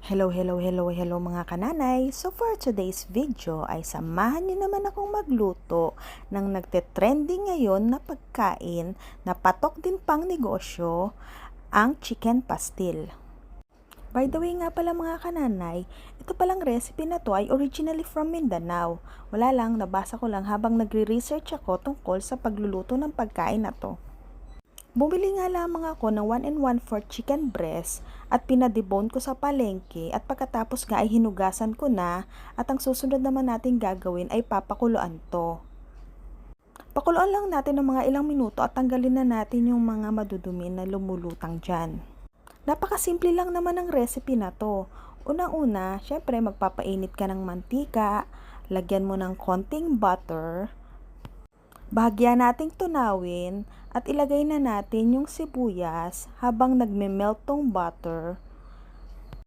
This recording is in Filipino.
Hello mga kananay. So for today's video ay samahan niyo naman akong magluto ng nagte-trending ngayon na pagkain na patok din pang negosyo, ang chicken pastil. By the way nga pala mga kananay, ito palang recipe na to ay originally from Mindanao. Wala lang, nabasa ko lang habang nagre-research ako tungkol sa pagluluto ng pagkain na to. Bumili nga lamang ako ng 1 1/4 chicken breast at pinadebone ko sa palengke at pagkatapos nga ay hinugasan ko na at ang susunod naman natin gagawin ay papakuluan to. Pakuluan lang natin ng mga ilang minuto at tanggalin na natin yung mga madudumi na lumulutang dyan. Napakasimple lang naman ng recipe na to. Unang-una, syempre magpapainit ka ng mantika, lagyan mo ng konting butter, bahagya nating tunawin at ilagay na natin yung sibuyas habang nagme-melt tong butter